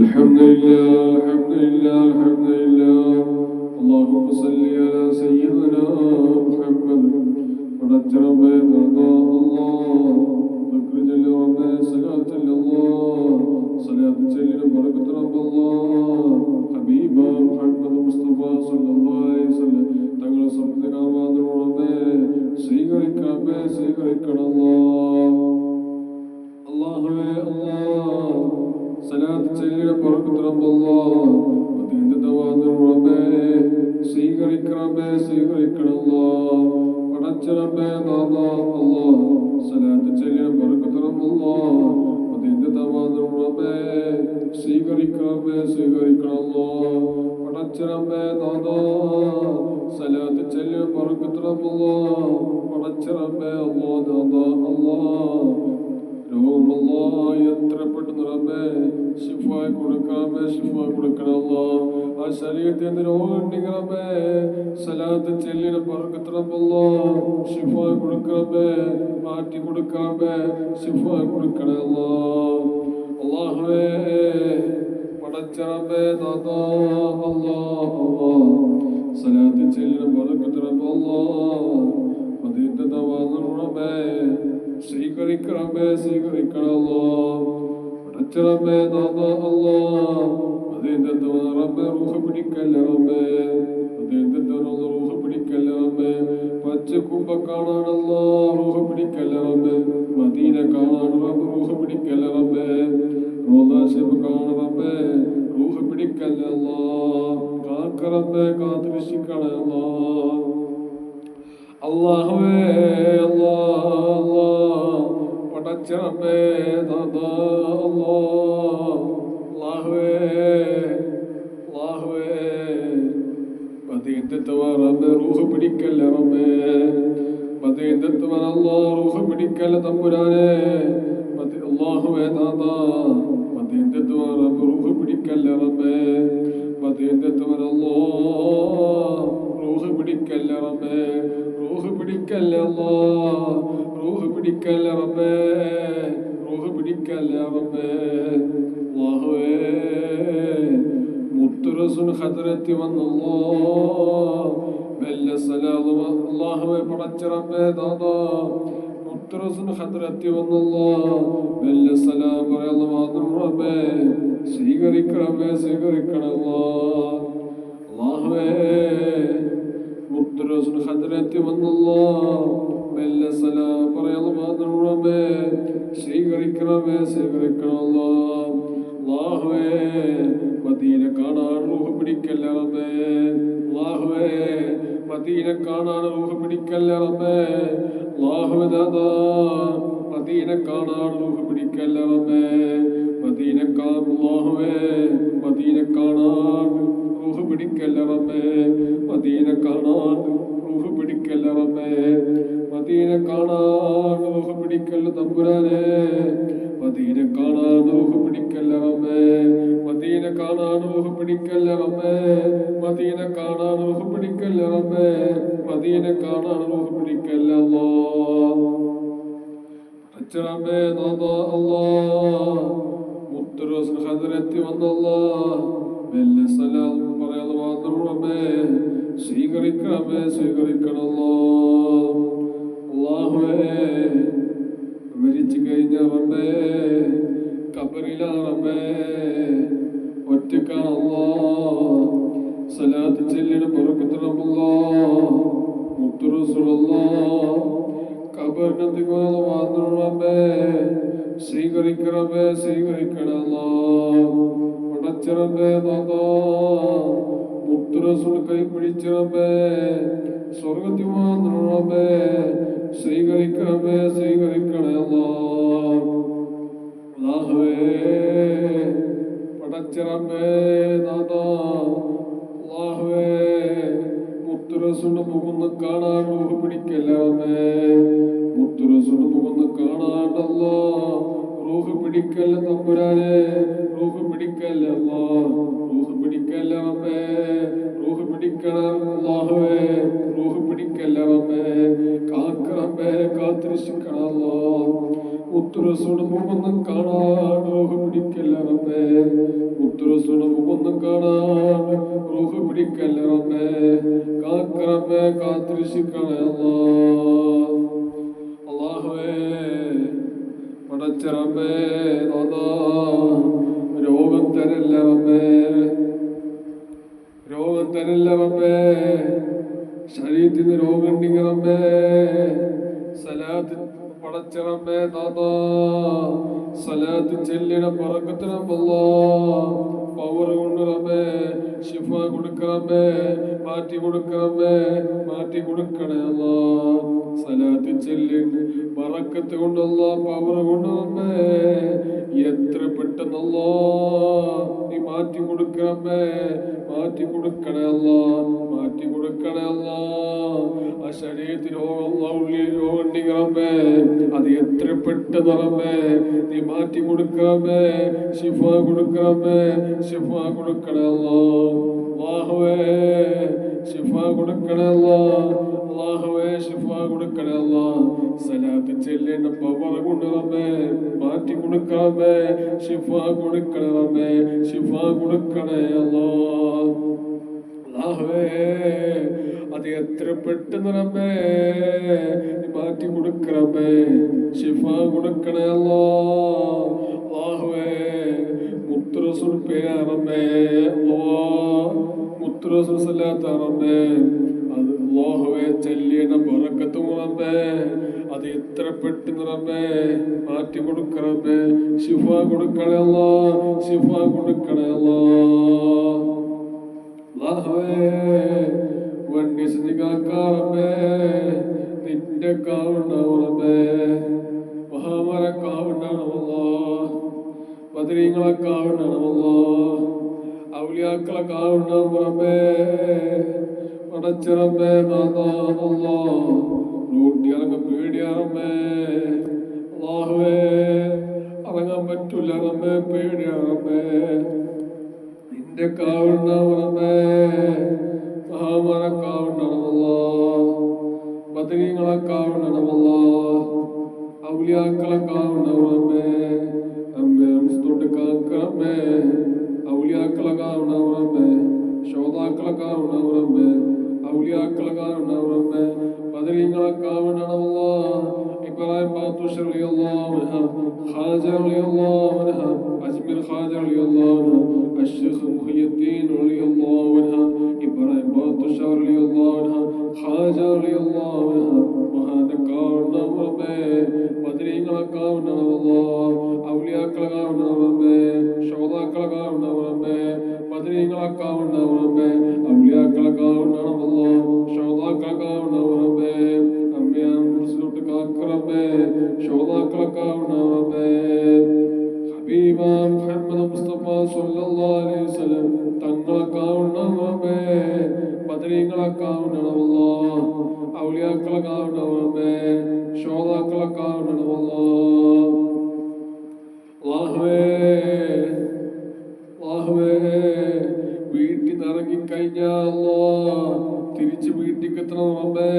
الحمد لله الحمد لله الحمد لله اللهم صل على سيدنا محمد ونجرب مرضى الله ذكر جل ربنا صلاة الله صلاة جل بركة رب الله حبيب محمد مصطفى صلى الله عليه وسلم തങ്ങൾ സ്വപ്നകാമാതോടെ സ്വീകരിക്കണമല്ലോ. അല്ലാഹുവേ അല്ലാഹ് സലാത്ത് ചൊല്ലിയ ബർക്കത്ത് റബ്ബല്ലാ മദീനത്തെ തവാദുറബേ സ്വീകരിക്കണമല്ലോ. പടച്ച റബ്ബേ നാഥാ അല്ലാഹ് സലാത്ത് ചൊല്ലിയ ബർക്കത്ത് റബ്ബല്ലാ മദീനത്തെ തവാദുറബേ സ്വീകരിക്കണമല്ലോ. പടച്ച റബ്ബേ നാഥാ സലാത്ത് ചൊല്ലിയ ബർക്കത്ത് റബ്ബല്ലാ പടച്ച റബ്ബേ അല്ലാഹ് നാഥാ അല്ലാഹ് രോഗമല്ലാ എത്ര പെട്ടെന്ന് റബ്ബേ ശിഫ കൊടുക്കാമേ ശിഫ കൊടുക്കണമല്ലോ. ആ ശരീരത്തിന് രോഗം ഉണ്ടെങ്കിൽ റബ്ബേ സലാത്ത് ചെല്ലിന ബർക്കത്ത് റബ്ബല്ലാ ശിഫ കൊടുക്കാമേ മാറ്റി കൊടുക്കാമേ ശിഫ കൊടുക്കണമല്ലോ. അല്ലാഹുവേ പടച്ച റബ്ബേ നാഥാ അല്ലാഹ് സലാത്ത് ചെല്ലിന ബർക്കത്ത് റബ്ബല്ലാ മദീനത്തെ തവാദുർ റബ്ബേ സ്വീകരിക്കണമല്ലോ. പടച്ച റബ്ബേ നാഥാ അല്ലാഹ് മദീനത്തെ റബ്ബേ റൂഹ് പിടിക്കല്ല റബ്ബേ മദീനത്തെ റൂഹ് പിടിക്കല്ല റബ്ബേ. പച്ചക്കുമ്പ കാണാനല്ലോ റൂഹ് പിടിക്കല്ല റബ്ബേ. മദീന കാണാൻ റബ്ബ് റൂഹ് പിടിക്കല്ല റബ്ബേ. റോദാശിബ് കാണാൻ റബ്ബേ റൂഹ് പിടിക്കല്ല അല്ലാഹ്. കാക്ക റബ്ബേ കാത്ത് രക്ഷിക്കണമല്ലോ. അല്ലാഹുവേ അല്ലാഹ് പടച്ച റബ്ബേ നാഥാ അല്ലാഹുവേ മദീനത്തെ റബ്ബേ റൂഹ് പിടിക്കല്ല റബ്ബേ. മദീനത്തെ അല്ലാഹ് റൂഹ് പിടിക്കല്ല തമ്പുരാനെ. അല്ലാഹുവേ നാഥാ മദീനത്തെ റബ്ബ് റൂഹ് പിടിക്കല്ല റബ്ബേ. മദീനത്തെ അല്ലാഹ് റൂഹ് പിടിക്കല്ല റബ്ബേ. റൂഹ് പിടിക്കല്ല അല്ലാഹ് റൂഹ് പിടിക്കല്ല റബ്ബേ. റൂഹ് പിടിക്കല്ല റബ്ബേ. അല്ലാഹുവേ മുത്തുറസുൽ ഹദ്റത്തി വന്നല്ലോ വല്ല സലാമു അല്ലാഹുവേ പടച്ച റബ്ബേ നാഥാ മുത്തുറസുൽ ഹദ്റത്തി വന്നല്ലോ വല്ല സലാം പറയല്ലോ മാത്രം റബ്ബേ സ്വീകരിക്കണമേ സ്വീകരിക്കണമല്ലോ. അല്ലാഹുവേ മുത്തുറസുൽ ഹദ്റത്തി വന്നല്ലോ വല്ല സലാം പറയല്ലോ മാത്രം റബ്ബേ സ്വീകരിക്കണമേ സ്വീകരിക്കണമല്ലോ. അല്ലാഹുവേ മദീന കാണാൻ റൂഹ് പിടിക്കല്ല റബ്ബേ. അല്ലാഹുവേ മദീന കാണാൻ റൂഹ് പിടിക്കല്ല റബ്ബേ. അല്ലാഹുവേ നാഥാ മദീന കാണാൻ റൂഹ് പിടിക്കല്ല റബ്ബേ. മദീന അല്ലാഹുവേ മദീന കാണാൻ റൂഹ് പിടിക്കല്ല റബ്ബേ. മദീന കാണാൻ റൂഹ് പിടിക്കല്ല റബ്ബേ. മദീന കാണാൻ റൂഹ് പിടിക്കല്ല തമ്പുരാനെ. മദീന കാണാൻ റൂഹ് പിടിക്കല്ല റബ്ബേ. മദീന കാണാൻ റൂഹ് പിടിക്കല്ല റബ്ബേ. മദീന കാണാൻ റൂഹ് പിടിക്കല്ല റബ്ബേ. മദീന കാണാൻ റൂഹ് പിടിക്കല്ല അല്ലാഹ്. പടച്ച റബ്ബേ നാഥാ അല്ലാഹ് മുത്തുറസുൽ ഹദ്റത്തി വന്നല്ലാഹ് വല്ല സലാം പറയാതെ മാത്രം റബ്ബേ സ്വീകരിക്കണമേ സ്വീകരിക്കണമല്ലോ. അല്ലാഹുവേ മരിച്ചു കഴിഞ്ഞ റബ്ബേ ഖബറിലാ റബ്ബേ ഒറ്റക്കാണല്ലോ. സലാത്ത് ചൊല്ലിന ബർക്കത്ത് റബ്ബല്ലാഹ് മുത്തു റസൂലുള്ളാഹ് ഖബറിനകത്ത് മാത്രം റബ്ബേ സ്വീകരിക്കണമേ സ്വീകരിക്കണമല്ലോ. പടച്ച റബ്ബേ നാഥാ മുത്തു റസൂൽ കൈ പിടിച്ച റബ്ബേ സ്വർഗ്ഗത്തിൽ മാത്രം റബ്ബേ സ്വീകരിക്കണമേ സ്വീകരിക്കണമല്ലോ. അല്ലാഹുവേ പടച്ച റബ്ബേ നാഥാ അല്ലാഹുവേ മുത്തു റസൂലിന്റെ മുഖം കാണാൻ റൂഹ് പിടിക്കല്ല റബ്ബേ. മുത്തു റസൂലിന്റെ മുഖം കാണാണ്ടല്ലോ റൂഹ് പിടിക്കല്ല തമ്പുരാനെ, റൂഹ് പിടിക്കല്ല അല്ലാ, റൂഹ് പിടിക്കല്ല റബ്ബേ, റൂഹ് പിടിക്കണം അല്ലാഹുവേ, റൂഹ് പിടിക്കല്ല റബ്ബേ, കാക്ക റബ്ബേ, കാത്തിരക്ഷിക്കണം അല്ലാ. മുത്തുറസൂടെ മുഖൊന്നും കാണാൻ റൂഹ് പിടിക്കല്ല റബ്ബേ, മുത്തുറസൂടെ മുഖൊന്നും കാണാൻ റൂഹ് പിടിക്കല്ല റബ്ബേ, കാക്ക റബ്ബേ, കാത്തിരക്ഷിക്കണം അല്ലാ. അല്ലാഹുവേ പടച്ച റബ്ബേ, നാഥാ രോഗം തരല്ല റബ്ബേ, രോഗം തരല്ല റബ്ബേ, ശരീരത്തിന് രോഗം ഉണ്ടെങ്കിൽ റബ്ബേ സലാത്ത് പടച്ച റബ്ബേ നാഥാ, സലാത്ത് ചെല്ലിട പറക്കത്തിനല്ലാ, പവർ കൊണ്ട് റബ്ബേ ശിഫ കൊടുക്കറബേ, മാറ്റി കൊടുക്കറബേ, മാറ്റി കൊടുക്കണേ അല്ലാ. സലാത്ത് ചെല്ലി ബറക്കത്ത് കൊണ്ടല്ല, പവർ കൊണ്ട് റബ്ബേ എത്ര പെട്ടെന്നല്ലാ നീ മാറ്റി കൊടുക്കറബേ, മാറ്റി കൊടുക്കണേ അല്ലാ, മാറ്റി കൊടുക്കണേ അല്ലാ. ആ ശരീരത്തിൽ ഉള്ളിൽ രോഗമുണ്ടെങ്കിൽ റബ്ബേ അത് എത്ര പെട്ടെന്ന് റബ്ബേ നീ മാറ്റി കൊടുക്കറബേ, ശിഫ കൊടുക്കറബേ, ശിഫ കൊടുക്കണേ അല്ലാ. അല്ലാഹുവേ ശിഫ കൊടുക്കണേ അല്ലാ, അല്ലാഹുവേ ശിഫ കൊടുക്കണേ അല്ലാ. സലാത്ത് ചെല്ലേണ്ട പവർ കൊണ്ട് റബ്ബേ മാറ്റി കൊടുക്കണേ, ശിഫ കൊടുക്കണേ റബ്ബേ, ശിഫ കൊടുക്കണേ അല്ലാ. അല്ലാഹുവേ അത് എത്ര പെട്ടെന്ന് റബ്ബേ മാറ്റി കൊടുക്കറബേ, ശിഫ കൊടുക്കണേ അല്ലാ. അല്ലാഹുവേ മുത്തുറസൂൽ പേരാ റബ്ബേ, മുത്തുറസൂൽ സല്ലല്ലാഹു റബ്ബേ അത് അല്ലാഹുവേ ചെല്ലിയുടെ ബറക്കത്തും റബ്ബേ അത് എത്ര പെട്ടെന്ന് റബ്ബേ മാറ്റി കൊടുക്കറബേ, ശിഫ കൊടുക്കണേ അല്ലാ, ശിഫ കൊടുക്കണേ അല്ലാ. അല്ലാഹുവേ വണ്ടി സജികാക്കാറബേ നിന്റെ കാവുണ്ടാവണമേ, മഹാമരക്കാവുണ്ടാവണമല്ലാ, ബദരീങ്ങളെക്കാവുണ്ടാവണമല്ലാ, ഔലിയാക്കളെക്കാവുണ്ടാവണമേ, പടച്ചിറമേ നാഥാ അല്ലാ. റൂട്ടി ഇറങ്ങാൻ പേടിയാറമ്മേ അല്ലാഹുവേ, ഇറങ്ങാൻ പറ്റൂല റബ്ബേ, പേടിയാറമ്മേ. നിന്റെ കാവുണ്ടാവണമേ, മഹാമരക്കാവുണ്ടാവണമല്ലാ, ബദരീങ്ങളെക്കാവുണ്ടാവണമല്ലാ, ഔലിയാക്കളെക്കാവുണ്ടാവണമേ, അമ്മേ തൊട്ട് കാക്കറമ്മേ, ഔലിയാക്കളെക്കാവുണ്ടാവണമേ, ശോതാക്കളെക്കാവുണ്ടാവണമേ, ഔലിയാക്കളെക്കാവുണ്ടാവണമേ, ബദരീങ്ങളെക്കാവുണ്ടാവണമല്ലാ. ഇബ്രാഹിം ബാത്തുഷ റളിയല്ലാഹു അൻഹു, ഖാജ റളിയല്ലാഹു അൻഹു, അജ്മീർ ഖാജ റളിയല്ലാഹു അൻഹു, അഷ്ശൈഖ് മുഹിയുദ്ദീൻ റളിയല്ലാഹു അൻഹു, ഇബ്രാഹിം ബാത്തുഷ റളിയല്ലാഹു അൻഹു, ഖാജ റളിയല്ലാഹു അൻഹു, മഹാനക്കാവുണ്ടാവണമേ, ബദരീങ്ങളെക്കാവുണ്ടാവണമല്ലാ, ഔലിയാക്കളെക്കാവുണ്ടാവണമേ, ശോതാക്കളെക്കാവുണ്ടാവണമേ, ബദരീങ്ങളെക്കാവുണ്ടാവണമേ, ഔലിയാക്കളെക്കാവുണ്ടാവണമല്ലാ, ശോതാക്കളെക്കാവുണ്ടാവണമേ, അമ്പിയാം മുർസലോട്ട് കാക്കറമേ, ശോതാക്കളെക്കാവുണ്ടാവണമേ. ഹബീബാം മുഹമ്മദ് മുസ്തഫ സ്വല്ലല്ലാഹു അലൈഹി വസല്ലം തങ്ങളെക്കാവുണ്ടാവണമേ, ബദരീങ്ങളെക്കാവുണ്ടാവണമല്ലാ, ഔലിയാക്കളെക്കാവുണ്ടാവണമേ, ശോതാക്കളെക്കാവുണ്ടാവണമല്ലാ. അല്ലാഹുവേ അല്ലാഹുവേ വീട്ടിൽ നിന്ന് ഇറങ്ങിക്കഴിഞ്ഞാൽ തിരിച്ച് വീട്ടിൽ എത്തണം റബ്ബേ,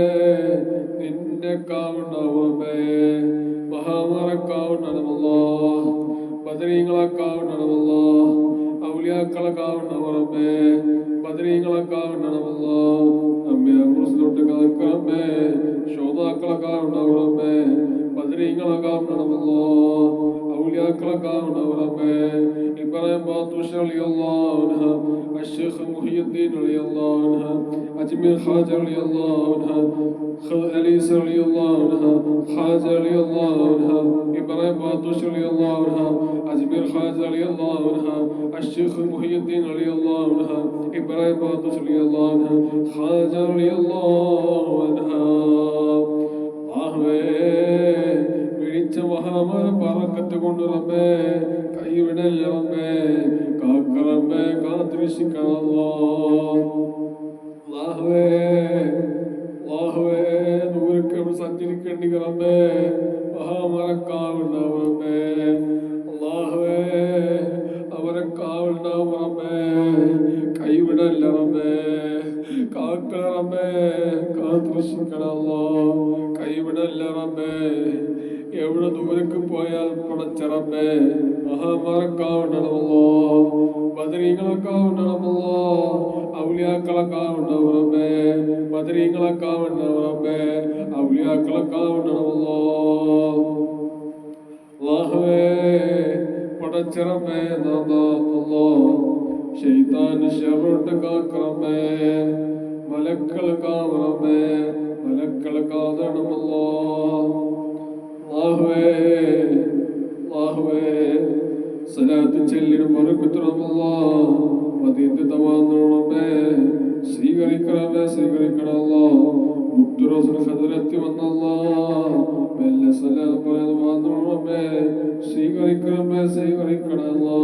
നിന്റെ കാവുണ്ടാവണമേ, മഹാമരക്കാവുണ്ടാവണമല്ലാ, ബദരീങ്ങളെക്കാവുണ്ടാവണമല്ലാ, ഔലിയാക്കളെക്കാവുണ്ടാവണമേ, ബദരീങ്ങളെക്കാവുണ്ടാവണമല്ലാ, അമ്മേ മുർസലോട്ട് കാക്കറമേ, ശോതാക്കളെക്കാവുണ്ടാവണമേ, ബദരീങ്ങളെക്കാവുണ്ടാവണമല്ലാ, ഔലിയാക്കളെക്കാവുണ്ടാവണമേ. ഇബ്രാഹിം ബാത്തുഷ റളിയല്ലാഹു അൻഹു, അഷ്ശൈഖ് മുഹിയുദ്ദീൻ റളിയല്ലാഹു അൻഹു, അജ്മീർ ഖാജ റളിയല്ലാഹു അൻഹു, അലീസ റളിയല്ലാഹു അൻഹു, ഖാജ റളിയല്ലാഹു അൻഹു, ഇബ്രാഹിം ബാത്തുഷ റളിയല്ലാഹു അൻഹു, അജ്മീർ ഖാജ റളിയല്ലാഹു അൻഹു, അഷ്ശൈഖ് മുഹിയുദ്ദീൻ റളിയല്ലാഹു അൻഹു, ഇബ്രാഹിം ബാത്തുഷ റളിയല്ലാഹു അൻഹു, ഖാജ റളിയല്ലാഹു അൻഹു. അല്ലാഹുവേ വിളിച്ച മഹാമര ബറക്കത്ത് കൊണ്ട് റബ്ബേ കൈവിടല്ല റബ്ബേ, കാക്കറബേ, കാത്തിരക്ഷിക്കണം അല്ലാ. അല്ലാഹുവേ അല്ലാഹുവേ ദൂരക്ക് സഞ്ചരിക്കേണ്ടി റബ്ബേ, മഹാമരക്കാവുണ്ടാവും റബ്ബേ. റബ്ബേ മഹാമാരക്കാവണമല്ലോ, ബദരീങ്ങളൊക്കാവണമല്ലോ, ഔലിയാക്കളൊക്കാവണം റബ്ബേ, ബദരീങ്ങളൊക്കാവണം റബ്ബേ, ഔലിയാക്കളൊക്കാവണമല്ലോ. അല്ലാഹുവേ പടച്ചറബേ നാദാ അല്ലാ, ശൈത്താൻ ശർറോട്ട് കാക്കറബേ, മലക്കൾ കാവറബേ, മലക്കൾ കാതണമല്ലോ. അല്ലാഹുവേ അല്ലാഹുവേ സലാത്ത് ചൊല്ലിനും ബറക്കത്തുറമല്ലോ, മദീനത്തെ തവാന്നോളമേ സ്വീകരിക്കണമേ, സ്വീകരിക്കണമല്ലോ. മുത്തുറസൂൽ ഹദ്റത്തി വന്നല്ലോ, മെല്ലെ സലാം പറയാൻ വന്നോളമേ സ്വീകരിക്കണമേ, സ്വീകരിക്കണമല്ലോ.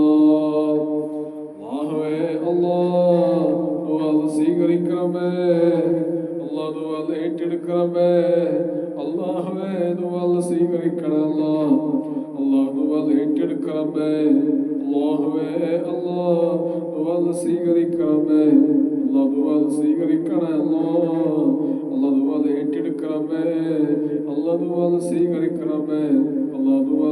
അല്ലാഹുവേ അല്ലാഹ് ദുആ സ്വീകരിക്കണമേ, അല്ലാഹ് ദുആ ഏറ്റെടുക്കണമേ, അല്ലാഹുവേ ദുആ സ്വീകരിക്കണമല്ലോ, അല്ലാഹ് ദുആ ഏറ്റെടുക്കണമേ, അല്ലാഹുവേ അല്ലാഹ് ദുആ സ്വീകരിക്കണമേ, അല്ലാഹ് ദുആ സ്വീകരിക്കണമല്ലോ, അല്ലാഹ് ദുആ ഏറ്റെടുക്കണമേ, അല്ലാഹ് ദുആ സ്വീകരിക്കണമേ, അല്ലാഹ് ദുആ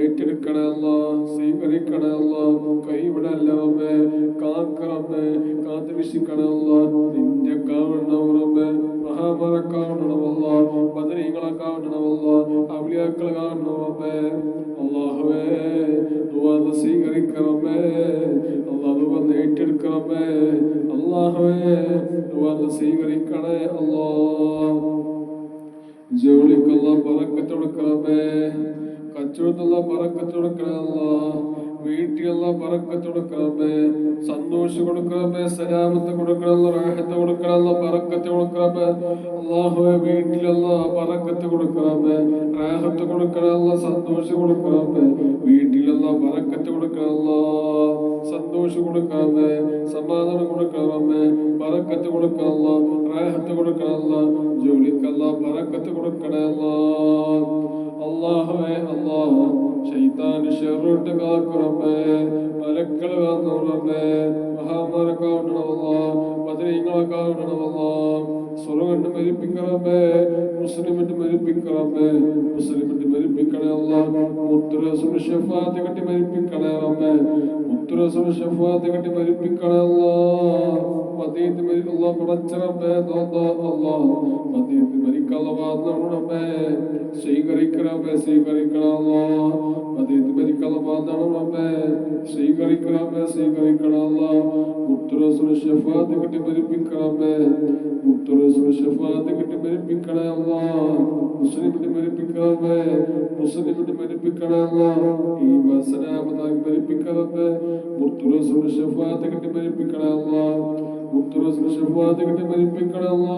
ഏറ്റെടുക്കണമല്ലോ, സ്വീകരിക്കണമല്ലോ. കൈവിടല്ല റബ്ബേ, കാക്കറബ്ബേ, കാത്തുരക്ഷിക്കണമല്ലോ. നിന്റെ കാണണം റബ്ബേ, മഹാമറക്കാവണമല്ലോ, ബദരീങ്ങളൊക്കാവണമല്ലോ, ഔലിയാക്കൾ കാണണം റബ്ബേ. അല്ലാഹുവേ ദുആ സ്വീകരിക്കണമേ, അല്ലാഹ് ദുആ ഏറ്റെടുക്കണമേ, അല്ലാഹുവേ ദുആ സ്വീകരിക്കണേ അല്ലാഹ്. ജോലിക്കുള്ള ബറക്കത്ത് കൊടുക്കണമേ, കച്ചവടത്തുള്ള ബറക്കത്ത് കൊടുക്കണമല്ലോ, വീട്ടിലുള്ള ബറക്കത്ത് കൊടുക്കണമേ, സന്തോഷം കൊടുക്കണമേ, സലാമത്ത് കൊടുക്കണമല്ലോ, റാഹത്ത് കൊടുക്കണമല്ലോ, ബറക്കത്ത് കൊടുക്കണമേ. അല്ലാഹുവേ വീട്ടിലുള്ള ബറക്കത്ത് കൊടുക്കണമേ, റാഹത്ത് കൊടുക്കണമല്ലോ, സന്തോഷം കൊടുക്കണമേ, വീട്ടിലുള്ള ബറക്കത്ത് കൊടുക്കണമല്ലോ, സന്തോഷം കൊടുക്കണമേ, സമാധാനം കൊടുക്കണമേ, ബറക്കത്ത് കൊടുക്കണമല്ലോ, റാഹത്ത് കൊടുക്കണമല്ലോ, ജോലിക്കല്ല ബറക്കത്ത് കൊടുക്കണമല്ലോ. അല്ലാഹുവേ അല്ലാഹ് ശൈത്താൻ ശർറോട്ട് കാക്കറബേ, മലക്കൾ കാന്നറബേ, മഹാമാരക്കാവണമല്ലോ, ബദരീങ്ങളൊക്കാവണമല്ലോ, സ്വർഗ്ഗം മരിപ്പിക്കറബേ, മുസ്ലിമിട്ട് മരിപ്പിക്കറബേ, മുസ്ലിമിട്ട് മരിപ്പിക്കണമല്ലോ, മുത്തുറസൂൽ ശഫാഅത്ത് കട്ടി മരിപ്പിക്കണേ റബ്ബേ, മുത്തുറസൂൽ ശഫാഅത്ത് കട്ടി മരിപ്പിക്കണമല്ലോ. മദീനത്ത് മരിക്കല്ലോ പടച്ചറബേ നാദാ അല്ലാഹ്, മദീനത്ത് മരിക്കല്ലോ വാദനറബേ സ്വീകരിക്കണമേ, സ്വീകരിക്കണമല്ലോ, മദീനത്ത് മരിക്കല്ലോ വാദനറബേ സ്വീകരിക്കണമേ, സ്വീകരിക്കണമല്ലോ. മുത്തുറസൂൽ ശഫാഅത്ത് കട്ടി മരിപ്പിക്കണമേ, മുത്തുറസൂൽ ശഫാഅത്ത് കട്ടി മരിപ്പിക്കണമല്ലോ, മുസ്ലിമിട്ട് മരിപ്പിക്കണമേ, മുസ്ലിമിട്ട് മരിപ്പിക്കണമല്ലോ, ഈമാൻ സലാമത്തായി മരിപ്പിക്കണമേ, മുത്തുറസൂൽ ശഫാഅത്ത് കട്ടി മരിപ്പിക്കണമല്ലോ, മുത്തുറസൂൽ ശഫാഅത്ത് കട്ടി മരിപ്പിക്കണമല്ലോ,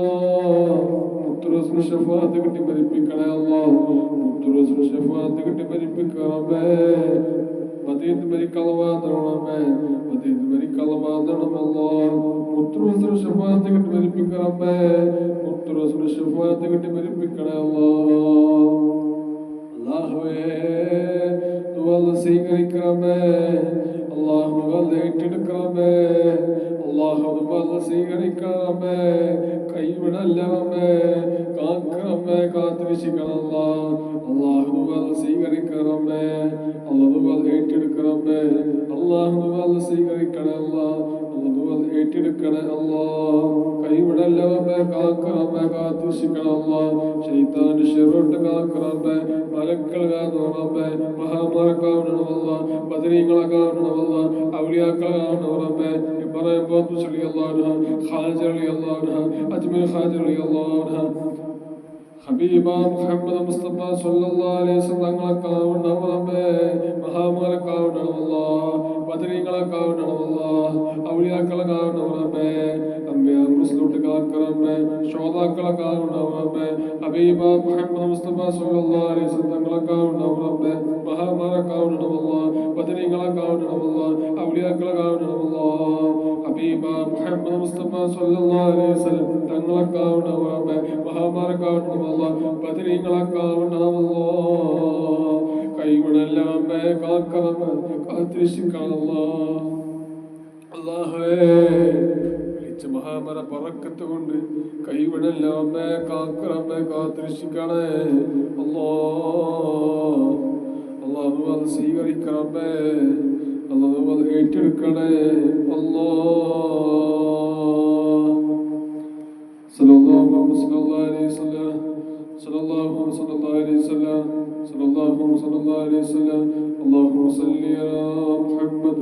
മുത്തുറസൂൽ ശഫാഅത്ത് കട്ടി മരിപ്പിക്കണമല്ലോ, മുത്തുറസൂൽ ശഫാഅത്ത് കട്ടി മരിപ്പിക്കണമേ. മദീനത്ത് മരിക്കല്ലോ വാദനറബേ, മദീനത്ത് മരിക്കല്ലോ വാദനമല്ലോ, മുത്തുറസൂൽ ശഫാഅത്ത് കട്ടി മരിപ്പിക്കണമേ, മുത്തുറസൂൽ ശഫാഅത്ത് കട്ടി മരിപ്പിക്കണമല്ലോ. അല്ലാഹുവേ ദുആ സ്വീകരിക്കണമേ, അല്ലാഹു ദുആ ഏറ്റെടുക്കണമേ, അല്ലാഹു ദുആ സ്വീകരിക്കണമേ, കൈവിടല്ലമേ, കാക്കണമേ, കാത്തുരക്ഷിക്കണമല്ലോ, അല്ലാഹു ദുആ സ്വീകരിക്കണമേ, അല്ലാഹു ദുആ ഏറ്റെടുക്കണമേ, അല്ലാഹു ദുആ സ്വീകരിക്കണമല്ലോ, അല്ലാഹു ദുആ ഏറ്റെടുക്കണേ അല്ലാഹ്. കൈവിടല്ലമേ, കാക്കണമേ, കാത്തുരക്ഷിക്കണമല്ലോ, ശൈത്താൻ ശർറോട്ട് കാക്കണമേ, മലക്കൾ കാന്നറബേ, മഹാമാരക്കാവണമല്ലോ, ബദരീങ്ങളൊക്കാവണമല്ലോ, ഔലിയാക്കളാവണമേ. ഇബ്രാഹിം ബോത്ത് റളിയല്ലാഹു അൻഹു, ഖാദിജ റളിയല്ലാഹു അൻഹ, അജ്മൽ ഖാദിജ റളിയല്ലാഹു അൻഹ, ഹബീബ മുഹമ്മദ് മുസ്തഫ സല്ലല്ലാഹു അലൈഹി വസല്ലം തങ്ങളൊക്കാവണമേ, മഹാമാരക്കാവണമല്ലോ, ബദരീങ്ങളൊക്കാവണമല്ലോ, ഔലിയാക്കളൊക്കാവണമേ, അമ്പിയാ മുസ്ലിമോട്ട് കാക്കറമേ, ശോതാക്കളൊക്കാവണമേ, ഹബീബ മുഹമ്മദ് മുസ്തഫ സല്ലല്ലാഹു അലൈഹി വസല്ലം തങ്ങളൊക്കാവണമേ, മഹാമാരക്കാവണമല്ലോ, ബദരീങ്ങളൊക്കാവണമല്ലോ, ഔലിയാക്കളൊക്കാവണമല്ലോ, ഹബീബ മുഹമ്മദ് മുസ്തഫ സല്ലല്ലാഹു അലൈഹി വസല്ലം തങ്ങളൊക്കാവണമേ, മഹാമാരക്കാവണമല്ലോ, ബദരീങ്ങളൊക്കാവണമല്ലോ. കൈവിടല്ലമേ, കാക്കറമേ, കാത്തുരക്ഷിക്കണമല്ലോ. അല്ലാഹുവേ വിളിച്ച മഹാമര ബറക്കത്ത് കൊണ്ട് കൈവിടല്ലമേ, കാക്കറമേ, കാത്തുരക്ഷിക്കണേ അല്ലാഹ്. അള്ളാഹു അത് സ്വീകരിക്കണമേ, അള്ളാഹു അത് ഏറ്റെടുക്കണേ. സല്ലല്ലാഹു അലൈഹി വസല്ലം, സല്ലല്ലാഹു അലൈഹി വസല്ലം, സല്ലല്ലാഹു അലൈഹി വസല്ലം. اللهم صل على محمد